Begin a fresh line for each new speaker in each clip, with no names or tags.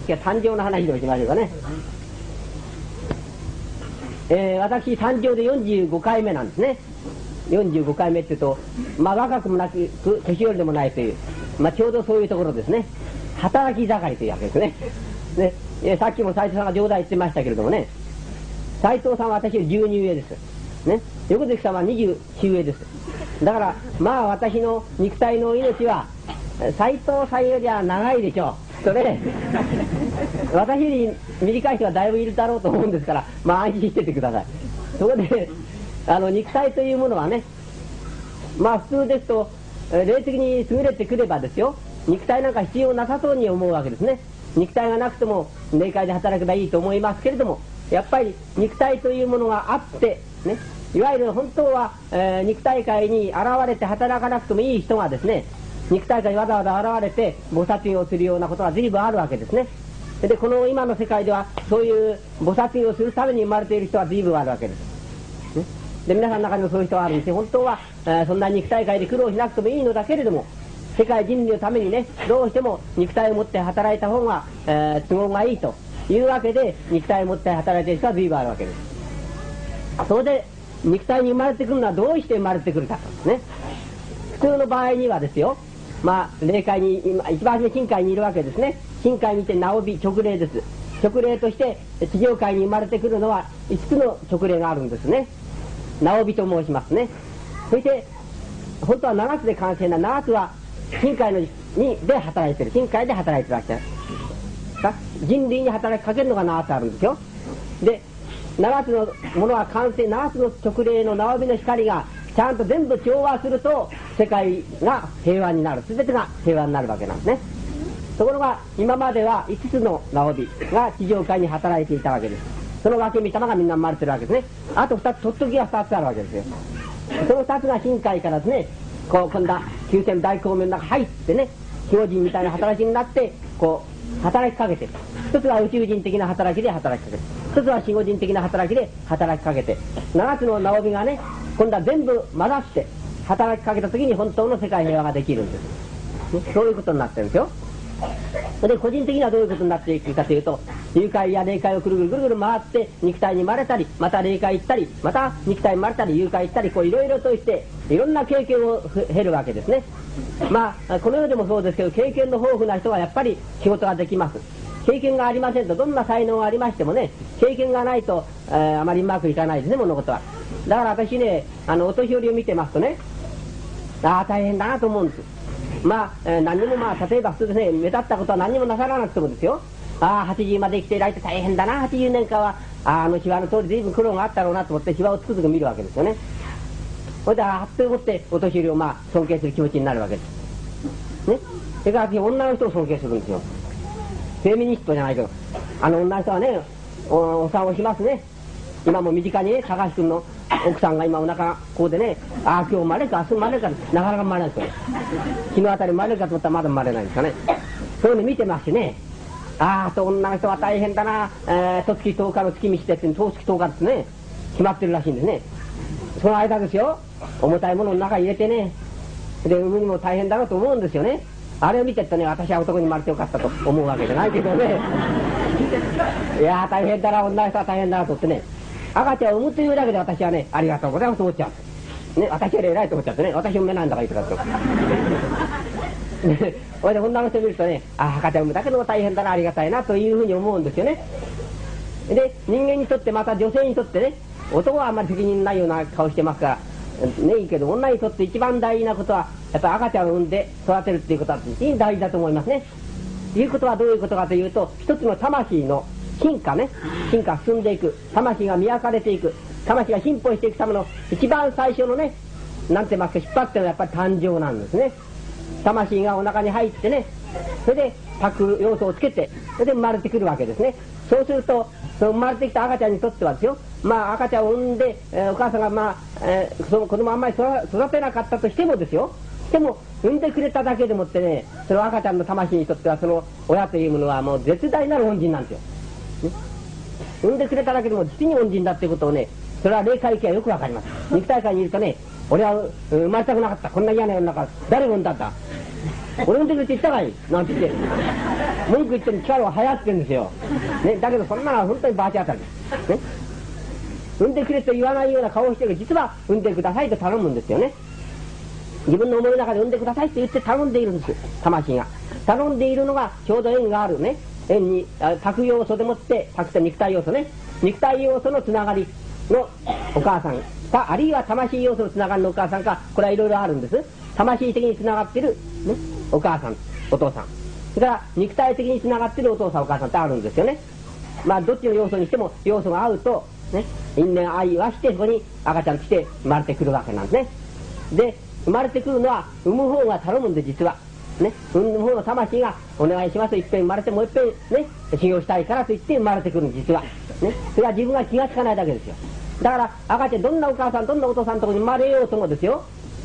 今日誕生の話をしましょうかね。私誕生で45回目なんですね。45回目っていうと、まあ若くもなく年寄りでもないという、まあちょうどそういうところですね。働き盛りというわけですね。ね、さっきも斉藤さんが冗談言ってましたけれどもね、斉藤さんは私より12上です。ね、横関さんは29上です。だからまあ私の肉体の命は斉藤さんよりは長いでしょう。それ私より短い人はだいぶいるだろうと思うんですから、まあ安心しててください。そこで肉体というものはね、まあ普通ですと霊的に優れてくればですよ、肉体なんか必要なさそうに思うわけですね。肉体がなくても霊界で働けばいいと思いますけれども、やっぱり肉体というものがあってね、いわゆる本当は、肉体界に現れて働かなくてもいい人がですね、肉体界にわざわざ現れて菩薩業をするようなことが随分あるわけですね。でこの今の世界ではそういう菩薩業をするために生まれている人は随分あるわけです、ね、で皆さんの中にもそういう人があるんですよ。本当は、そんな肉体界で苦労しなくてもいいのだけれども、世界人類のためにね、どうしても肉体を持って働いた方が、都合がいいというわけで肉体を持って働いている人は随分あるわけです。それで肉体に生まれてくるのはどうして生まれてくるかとね、普通の場合にはですよ、まあ霊界に一番初め深海にいるわけですね。深海にいて直火直霊です。直霊として地上界に生まれてくるのは5つの直霊があるんですね。直火と申しますね。そして本当は7つで完成な7つは深海で働いてる、深海で働いてるわけです。人類に働きかけるのが7つあるんですよ。で7つのものは完成、7つの直霊の直火の光がちゃんと全部調和すると世界が平和になる、全てが平和になるわけなんですね。ところが今までは5つの直火が地上界に働いていたわけです。その分け御霊がみんな生まれてるわけですね。あと2つ、取っときが2つあるわけですよ。その2つが深海からですね、こう今度は九天大光明の中入ってね、守護人みたいな働きになってこう働きかけて、一つは宇宙人的な働きで働きかけて、一つは守護人的な働きで働きかけて、7つの直火がね、今度は全部混ざって働きかけた時に本当の世界平和ができるんです、ね、そういうことになってるんですよ。それで個人的にはどういうことになっていくかというと、幽界や霊界をぐるぐるぐるぐる回って肉体に生まれたり、また霊界行ったり、また肉体に生まれたり、幽界行ったり、こういろいろとしていろんな経験を経るわけですね。まあこの世でもそうですけど、経験の豊富な人はやっぱり仕事ができます。経験がありませんと、どんな才能がありましてもね、経験がないと、あまりうまくいかないですね、物事は。だから私ね、お年寄りを見てますとね、大変だなと思うんです。まあ、何にもまあ例えば普通ですね、目立ったことは何にもなさらなくてもですよ、80まで生きていられて大変だな、80年間は秘話の通り随分苦労があったろうなと思って秘話をつくづく見るわけですよね。それでと思ってお年寄りをまあ尊敬する気持ちになるわけですね。それから私女の人を尊敬するんですよ。フェミニストじゃないけど、女の人はね、お産をしますね。今も身近にね、高橋君の奥さんが今お腹こうでね、今日生まれるか明日生まれるか、なかなか生まれないですよ。日のあたり生まれるかと思ったらまだ生まれないんですかね。そういうの見てますしね、女の人は大変だな、十月10日の月見してって十月10日ですね、決まってるらしいんですね。その間ですよ、重たいものの中に入れてね、で産むにも大変だなと思うんですよね。あれを見てるとね、私は男に生まれてよかったと思うわけじゃないけどねいや大変だな、女の人は大変だなと思ってね、赤ちゃんを産むというだけで私はね、ありがとうございますと思っちゃう、ね、私より偉いと思っちゃってね、私産めないんだからいいとかとそれで女の人見るとね、赤ちゃん産むだけでも大変だな、ありがたいなというふうに思うんですよね。で人間にとって、また女性にとってね、男はあんまり責任ないような顔してますからね、いいけど、女にとって一番大事なことはやっぱり赤ちゃんを産んで育てるっていうことは非常に大事だと思いますね。いうことはどういうことかというと、一つの魂の進化ね、進化進んでいく、魂が磨かれていく、魂が進歩していくための一番最初のね、なんて言いますか、引っ張ってのはやっぱり誕生なんですね。魂がお腹に入ってね、それで核要素をつけて、それで生まれてくるわけですね。そうするとその生まれてきた赤ちゃんにとってはですよ、まあ赤ちゃんを産んで、お母さんがまあ、その子供をあんまり育てなかったとしてもですよ、でも産んでくれただけでもってね、その赤ちゃんの魂にとってはその親というものはもう絶大なる恩人なんですよ、ね、産んでくれただけでも実に恩人だっていうことをね、それは霊界系はよくわかります。肉体界にいるとね、俺は生まれたくなかった、こんな嫌な世の中誰が産んだんだ、俺産んでくれって言ったかいなんて言って、文句言ってる力は流行ってるんですよ。ね、だけどそんなのは本当にバチ当たりです。ね。産んでくれと言わないような顔をしてるけど、実は産んでくださいと頼むんですよね。自分の思いの中で産んでくださいって言って頼んでいるんです、魂が。頼んでいるのがちょうど縁があるね。縁に、託要素でもって、託って肉体要素ね。肉体要素のつながりのお母さんか、あるいは魂要素のつながりのお母さんか、これはいろいろあるんです。魂的につながっている、ね、お母さん、お父さん。それから肉体的につながっているお父さん、お母さんってあるんですよね。まあどっちの要素にしても要素が合うと、ね、因縁愛はしてそこに赤ちゃんとして生まれてくるわけなんですね。で、生まれてくるのは産む方が頼むんで、実は。ね、産む方の魂がお願いします、いっぺん生まれてもういっぺんね、修行したいからと言って生まれてくるんです、実は。ね、それは自分が気がつかないだけですよ。だから赤ちゃん、どんなお母さん、どんなお父さんのところに生まれようともですよ、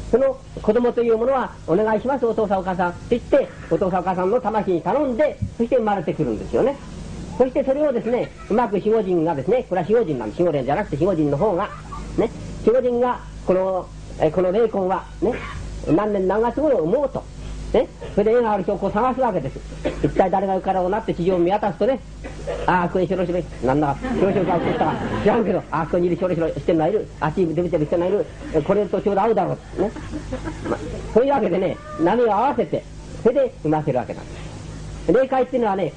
その子供というものはお願いします、お父さんお母さんって言って、お父さんお母さんの魂に頼んで、そして生まれてくるんですよね。そしてそれをですね、うまく守護神がですね、これは守護神なんです、守護霊じゃなくて守護神の方がね、守護神がこの霊魂はね、何年何月頃を思うとね、それで縁がある人をこう探すわけです。一体誰がいるからをなって地上を見渡すとね、ああここにしろしろなんだかしろしろが起こったか知らんけど、ああここにいるしろしろしてるのはいる、あっちに出てる人がいる、これとちょうど合うだろうね、そういうわけでね、波を合わせてそれで生ませるわけなんです。霊界っていうのはね、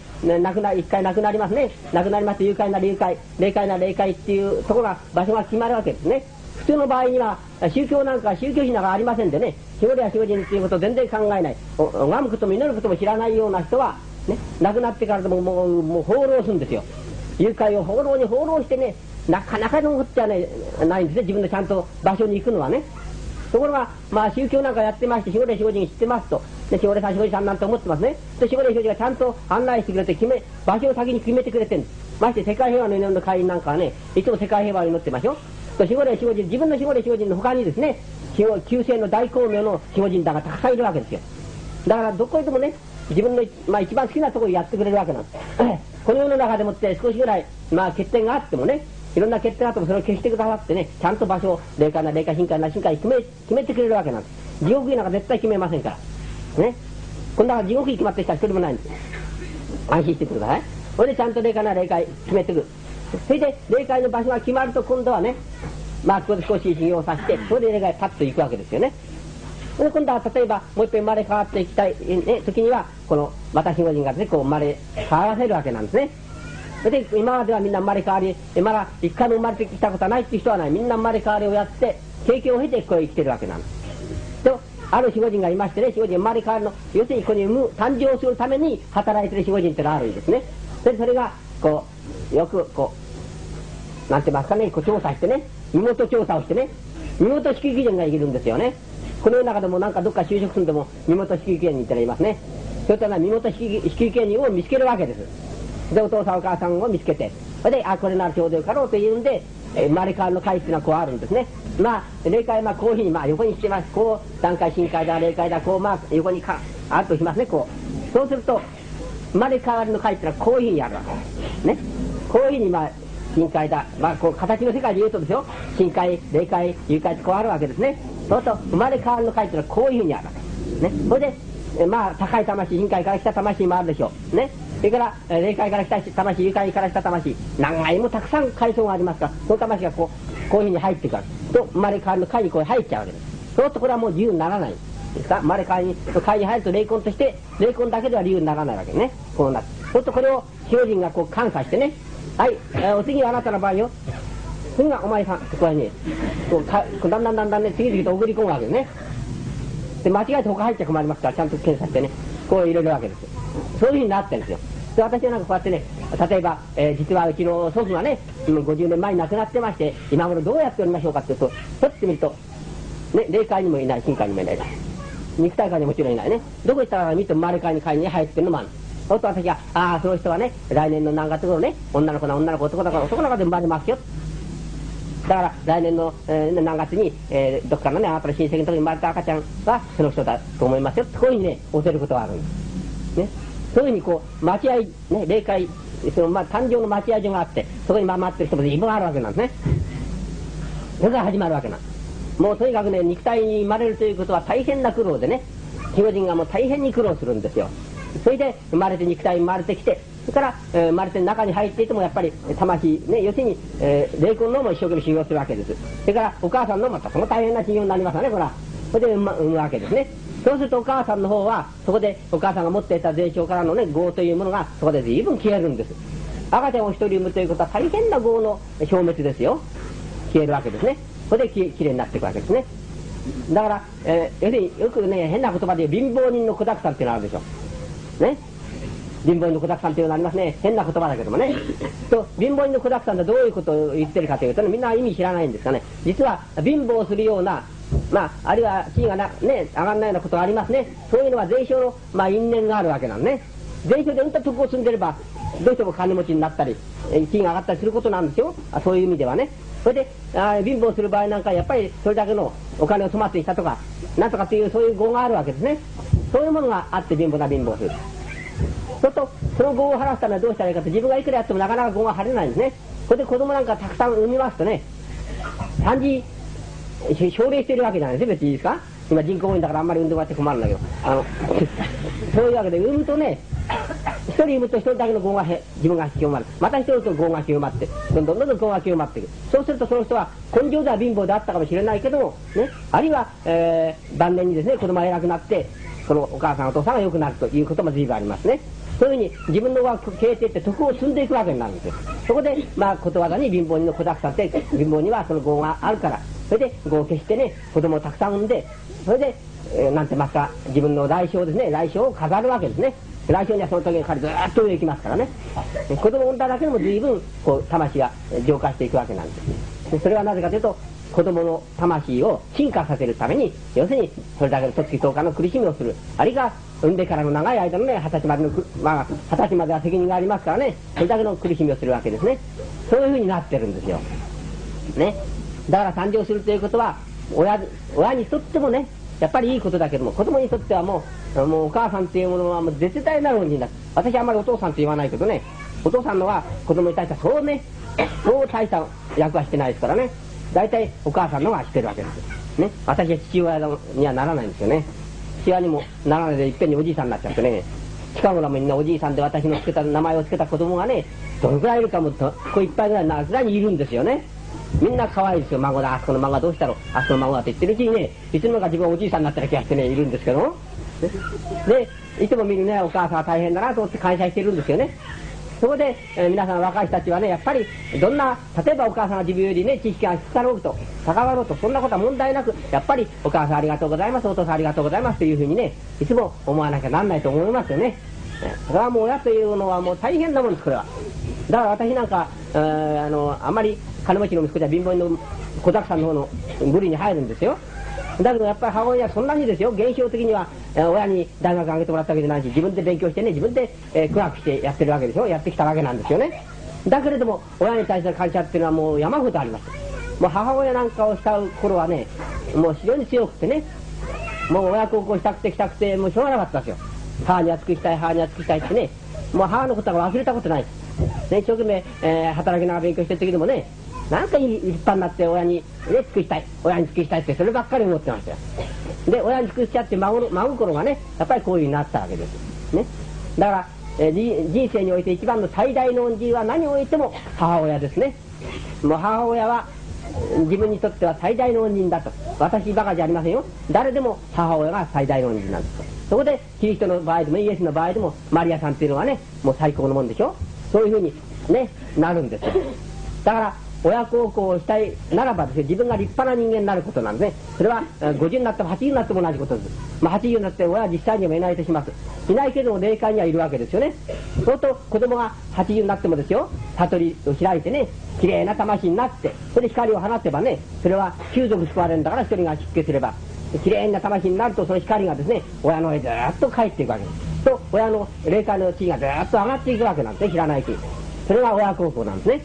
一回なくなりますね。なくなりますと、誘拐な誘拐、霊界な霊界っていうところが、場所が決まるわけですね。普通の場合には宗教なんか宗教費なんかありませんでね、守護霊や守護神っていうことを全然考えない、拝むことも祈ることも知らないような人はね、亡くなってからでももう放浪するんですよ。誘拐を放浪に放浪してね、なかなかのことじゃねないんですね、自分のちゃんと場所に行くのはね。ところがまあ宗教なんかやってまして、守護霊守護神知ってますと、で守護霊さん守護神さんなんて思ってますね。で守護霊守護神がちゃんと案内してくれて場所を先に決めてくれてるんです。まして世界平和の祈りの会員なんかはね、いつも世界平和を祈ってますよ。守護霊守護神、自分の守護霊守護神の他にですね、旧世の大光明の守護神だがたくさんいるわけですよ。だからどこへでもね、自分の、一番好きなところをやってくれるわけなんです。この世の中でもって少しぐらい欠点があってもね、いろんな欠点があってもそれを消してくださってね、ちゃんと場所を霊界な霊界、深海な深海決めてくれるわけなんです。地獄なんか絶対決めませんからね。こんな地獄に決まってきた人一人もないんです。安心してください。それでちゃんと霊界な霊界決めてくる。それで霊界の場所が決まると、今度はね、ここで少し修行させて、それで霊界パッと行くわけですよね。それで今度は例えばもう一遍生まれ変わっていきたい、時にはこのまた守護神がね、こう生まれ変わらせるわけなんですね。それで今まではみんな生まれ変わり、まだ一回も生まれてきたことはないっていう人はない、みんな生まれ変わりをやって経験を経てここへ生きてるわけなんです。とある守護神がいましてね、守護神生まれ変わりの、要するにここに誕生するために働いてる守護神ってのがあるんですね。それがこうよくこうなんて言いますかね、こう調査してね、身元調査をしてね、身元引受人がいるんですよね。この世の中でもなんかどっか就職するんでも身元引受人ってのがいますね。そういったのは身元引受人を見つけるわけです。でお父さんお母さんを見つけて、それでこれならちょうどよかろうというんで、生まれ変わりの会っていうのはこうあるんですね。霊界こういうふうに横にしてます。こう段階深海だ霊界だ、こう横にあっとしますね。こうそうすると生まれ変わりの会っていうのはこういうふうにやるわけですね。こういうふうに深海だ、こう形の世界で言うとですよ、深海霊界誘拐ってこうあるわけですね。そうすると生まれ変わりの会っていうのはこういうふうにあるわけですね。それで高い魂、深海から来た魂もあるでしょうね。それから霊界から来た魂、誘拐から来た魂、何階もたくさん階層がありますから、その魂がこういうふうに入っていくわけと、生まれ変わりの会にこう入っちゃうわけです。そうするとこれはもう自由にならないですか。生まれ変わりの会に入ると霊魂として霊魂だけでは自由にならないわけね。こうなって、そうするとこれを守護神がこう監査してね、はい、お次はあなたの場合よ、次はお前さんってこれね、だんだんね、次々と送り込むわけですね。で間違えて他入っちゃ困りますから、ちゃんと検査してね、こう入れるわけですよ。そういうふうになってるんですよ。で私はなんかこうやってね、例えば、実はうちの祖父がね、50年前に亡くなってまして、今頃どうやっておりましょうかっていうと、とってみると、ね、霊界にもいない、深海にもいない、肉体界にもちろんいないね。どこ行ったら見ても生まれ変わりの会に入ってるのもある。そうすると私が、その人はね、来年の何月頃ね、女の子な女の子、男の子な男の子で生まれますよ。だから来年の、何月に、どっかのね、あなたの親戚の時に生まれた赤ちゃんはその人だと思いますよ。こういうふうにね、教えることがあるんです。ね、そういうふうにこう、待合、ね、霊界、誕生の待合所があって、そこに待ってる人も随分あるわけなんですね。それから始まるわけなんです。もうとにかくね、肉体に生まれるということは大変な苦労でね、守護人がもう大変に苦労するんですよ。それで生まれて肉体生まれてきて、それから、生まれて中に入っていてもやっぱり魂ね、要するに、霊魂のも一生懸命修行するわけです。それからお母さんのまたその大変な修行になりますわね、これは。それで産むわけですね。そうするとお母さんの方はそこでお母さんが持っていた霊障からのね業というものがそこで随分消えるんです。赤ちゃんを一人産むということは大変な業の消滅ですよ。消えるわけですね。それできれいになっていくわけですね。だから、要するによくね変な言葉で貧乏人の子だくさんっていうのがあるでしょね。貧乏人の子だくさんっていうのがありますね。変な言葉だけどもね。と貧乏人の子だくさんってどういうことを言ってるかというと、ね、みんな意味知らないんですがね、実は貧乏するようなあるいは地位がね、上がらないようなことがありますね。そういうのは霊障の、因縁があるわけなんね。霊障でうんと徳を積んでればどうしても金持ちになったり地位が上がったりすることなんですよ。そういう意味ではね。それで貧乏する場合なんかやっぱりそれだけのお金を粗末にしたとかなんとかっていうそういう業があるわけですね。そういうものがあって貧乏する。そうするとその業を晴らすためにはどうしたらいいかと、自分がいくらやってもなかなか業が晴れないんですね。それで子供なんかたくさん産みますとね、3時奨励しているわけじゃないですよ。別にいいですか。今人口多いんだからあんまり産んでもらって困るんだけどそういうわけで産むとね、一人産むと一人だけの業が自分が清まる、また一人と業が清まってどんどん業が清まっていく。そうするとその人は根性では貧乏であったかもしれないけども、ね、あるいは、晩年にですね子供が偉くなってそのお母さんお父さんが良くなるということも随分ありますね。そういうふうに自分の経営っていって徳を積んでいくわけになるんですよ。そこでことわざに貧乏人の子だくさんって貧乏にはその業があるから、それで業を消してね子供をたくさん産んで、それで、なんて言いますか、自分の来生ですね、来生を飾るわけですね。来生にはその時に彼ずっと上行きますからね。子供を産んだだけでも随分魂が浄化していくわけなんです。それはなぜかというと子供の魂を進化させるために、要するにそれだけの十月10日の苦しみをする、あるいは産んでからの長い間のね20歳までの20歳までは責任がありますからね、それだけの苦しみをするわけですね。そういうふうになってるんですよね。だから誕生するということは親にとってもねやっぱりいいことだけども、子供にとってはもうお母さんっていうものはもう絶大なる恩人だ。私はあんまりお父さんと言わないけどね、お父さんのは子供に対してはそう大した役はしてないですからね。大体お母さんのがしてるわけですね。私は父親にはならないんですよね。父親にもならないでいっぺんにおじいさんになっちゃってね、近頃もみんなおじいさんで私のつけた名前をつけた子供がねどのくらいいるかもこういっぱいぐらいなぐらいにいるんですよね。みんな可愛いですよ。孫だ、あそこの孫はどうしたろう、あそこの孫だって言ってるうちにね、いつの間にか自分はおじいさんになったら気がしてねいるんですけども、でいつも見るねお母さんは大変だなと思って感謝しているんですよね。そこで、皆さん若い人たちはねやっぱりどんな例えばお母さんが自分よりね知識が低かろうと高かろうとそんなことは問題なく、やっぱりお母さんありがとうございます、お父さんありがとうございますというふうにねいつも思わなきゃなんないと思いますよね。それはもう親というのはもう大変なもんです。これはだから私なんかあんまり金持ちの息子じゃ貧乏人の子だくさんの方の部類に入るんですよ。だけどやっぱり母親はそんなにですよ、現象的には親に大学上げてもらったわけじゃないし、自分で勉強してね自分で、苦学してやってるわけでしょ、やってきたわけなんですよね。だけれども親に対する感謝っていうのはもう山ほどあります。もう母親なんかを慕う頃はねもう非常に強くてね、もう親孝行したくてもうしょうがなかったですよ。母には尽くしたい母には尽くしたいってね、もう母のことは忘れたことないね。一生懸命、働きながら勉強してる時でもね、なんか立派になって親に、ね、尽くしたい親に尽くしたいってそればっかり思ってましたよ。で親に尽くしちゃって孫心がねやっぱりこういう風になったわけですね。だから、人生において一番の最大の恩人は何においても母親ですね。もう母親は自分にとっては最大の恩人だと、私ばかりじゃありませんよ、誰でも母親が最大の恩人なんです。そこでキリストの場合でもイエスの場合でもマリアさんっていうのはねもう最高のもんでしょ。そういうふうにねなるんですよ。だから親孝行をしたいならばですね、自分が立派な人間になることなんですね。それは50になっても80になっても同じことです。80になって親は実際にはいないとします。いないけども霊界にはいるわけですよね。そうすると子供が80になってもですよ、悟りを開いてねきれいな魂になって、それで光を放てばね、それは9族救われるんだから、一人が出家すればきれいな魂になると、その光がですね親の上へずっと帰っていくわけです。と親の霊界の地位がずっと上がっていくわけなんですね、知らないうちに。それが親孝行なんですね。